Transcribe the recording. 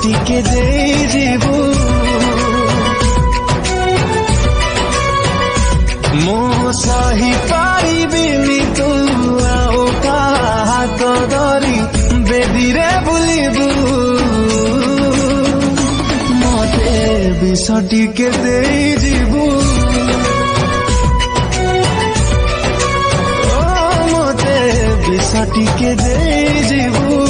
टिके दे जीवु मो सही पारिबिनी तू आओ का हाथ धरी बेदी रे बुलिबु मते विष टिके दे जीवु विष टिके दे जीवु।